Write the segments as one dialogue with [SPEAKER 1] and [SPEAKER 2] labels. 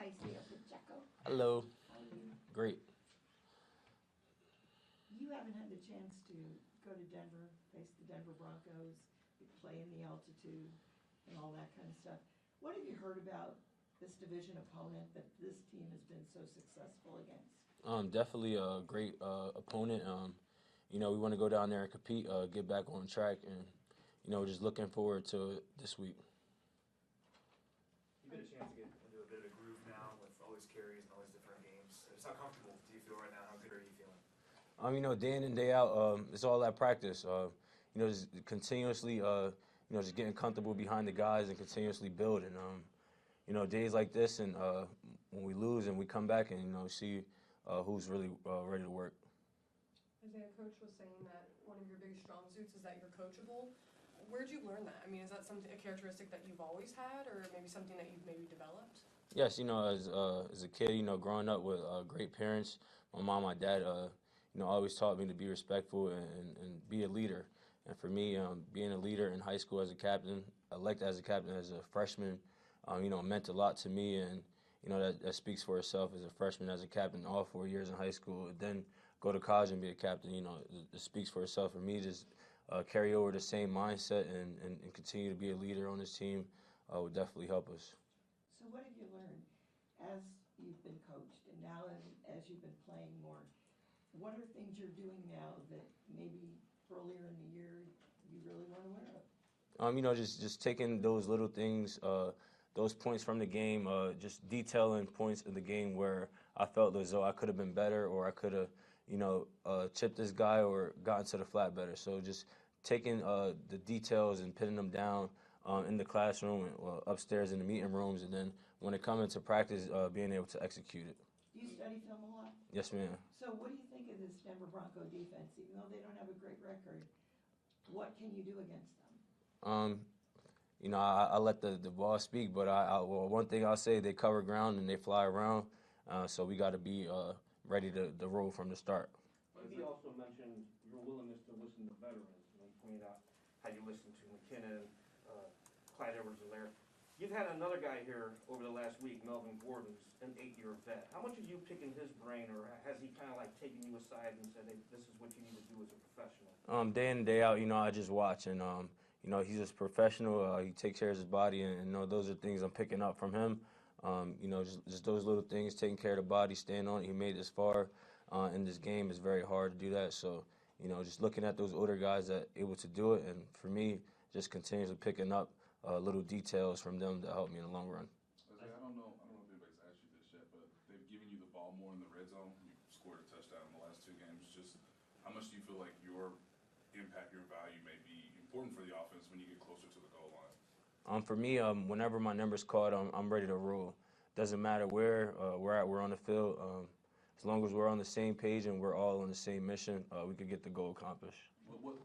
[SPEAKER 1] Isiah Pacheco.
[SPEAKER 2] Hello.
[SPEAKER 1] How are you?
[SPEAKER 2] Great.
[SPEAKER 1] You haven't had the chance to go to Denver, face the Denver Broncos, play in the altitude, and all that kind of stuff. What have you heard about this division opponent that this team has been so successful against?
[SPEAKER 2] Definitely a great opponent. We want to go down there and compete, get back on track, and just looking forward to this week.
[SPEAKER 3] You get a chance to get into a bit of a groove now with all these carries and all these different games. Just how comfortable do you feel right now? How good are you feeling?
[SPEAKER 2] Day in and day out, it's all that practice. Just continuously, just getting comfortable behind the guys and continuously building. Days like this, and when we lose and we come back and see who's really ready to work.
[SPEAKER 4] Isiah, Coach was saying that one of your biggest strong suits is that you're coachable. Where'd you learn that? I mean, is that a characteristic that you've always had, or maybe something that you've maybe developed?
[SPEAKER 2] Yes, as a kid, growing up with great parents, my mom, my dad, always taught me to be respectful and be a leader. And for me, being a leader in high school as a captain, elected as a captain as a freshman, meant a lot to me. And, that speaks for itself as a freshman, as a captain, all 4 years in high school. Then go to college and be a captain, it speaks for itself. For me, just carry over the same mindset and continue to be a leader on this team would definitely help us.
[SPEAKER 1] So what have you learned as you've been coached and now as you've been playing more? What are things you're doing now that maybe earlier in the year you really weren't aware of?
[SPEAKER 2] Just taking those little things, those points from the game, just detailing points of the game where I felt as though I could have been better, or I could have, chipped this guy or gotten to the flat better. So just taking the details and pinning them down in the classroom, upstairs in the meeting rooms, and then when it comes into practice, being able to execute it.
[SPEAKER 1] Do you study film a lot?
[SPEAKER 2] Yes, ma'am.
[SPEAKER 1] So what do you think of this Denver Bronco defense? Even though they don't have a great record, what can you do against them?
[SPEAKER 2] I let the ball speak, but one thing I'll say, they cover ground and they fly around, so we got to be ready to roll from the start.
[SPEAKER 5] He also mentioned your willingness to listen to veterans. You pointed out how you listened to McKinnon, Clyde Edwards-Helaire. You've had another guy here over the last week, Melvin Gordon, an 8-year vet. How much are you picking his brain, or has he kind of like taken you aside and said, hey, this is what you need to do as a professional?
[SPEAKER 2] Day in and day out, I just watch, and he's just professional. He takes care of his body, and those are things I'm picking up from him. Just those little things, taking care of the body, staying on it. He made this far in this game. It's very hard to do that. So, just looking at those older guys that are able to do it, and for me, just continuously picking up little details from them that help me in the long run.
[SPEAKER 6] I don't know if anybody's asked you this yet, but they've given you the ball more in the red zone. You scored a touchdown in the last 2 games. Just how much do you feel like your impact, your value may be important for the offense when you get closer to the goal line?
[SPEAKER 2] For me, whenever my number's called, I'm ready to roll. Doesn't matter where we're on the field. As long as we're on the same page and we're all on the same mission, we could get the goal accomplished.
[SPEAKER 6] What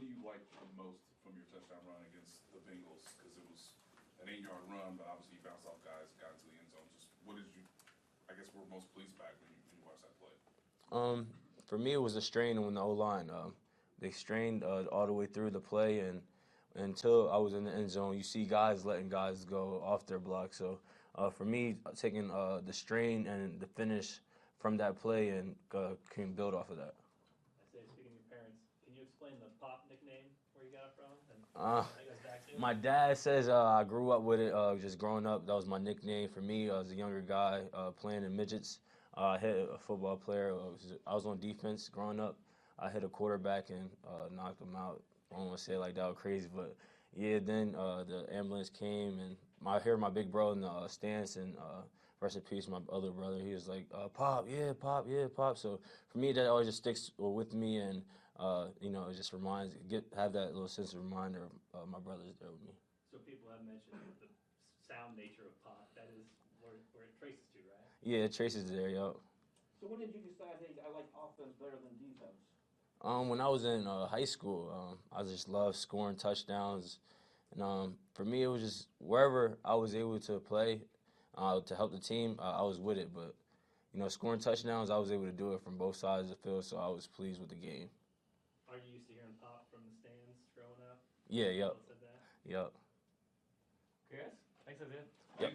[SPEAKER 6] do you like the most from your touchdown run against the Bengals? Because it was an 8-yard run, but obviously you bounced off guys, got into the end zone. Just what did you, were most pleased by when you watched that play?
[SPEAKER 2] For me, it was a strain on the O-line. They strained all the way through the play, and until I was in the end zone, you see guys letting guys go off their block. So for me, taking the strain and the finish from that play and can build off of that.
[SPEAKER 7] I say, speaking of your parents, can you explain the Pop nickname, where you got it from, and that goes back to?
[SPEAKER 2] My dad says I grew up with it. Just growing up, that was my nickname. For me, as a younger guy playing in midgets, I hit a football player. I was on defense growing up. I hit a quarterback and knocked him out. I don't want to say it like that was crazy, but yeah. Then the ambulance came, and I hear my big bro in the stands, and rest in peace, my other brother. He was like, "Pop, yeah, Pop, yeah, Pop." So for me, that always just sticks with me, and it just have that little sense of reminder of my brothers there with me.
[SPEAKER 7] So people have mentioned the sound nature of Pop. That is where it traces to, right?
[SPEAKER 2] Yeah, it traces there, yo.
[SPEAKER 5] So when did you decide, hey, I like offense better than defense?
[SPEAKER 2] When I was in high school, I just loved scoring touchdowns. And for me, it was just wherever I was able to play to help the team, I was with it. But, scoring touchdowns, I was able to do it from both sides of the field, so I was pleased with the game.
[SPEAKER 7] Are you used to hearing Pop from the stands growing up?
[SPEAKER 2] Yeah, yep.
[SPEAKER 7] Said that?
[SPEAKER 2] Yep.
[SPEAKER 7] Okay, guys. Thanks, Isiah.
[SPEAKER 2] Yep.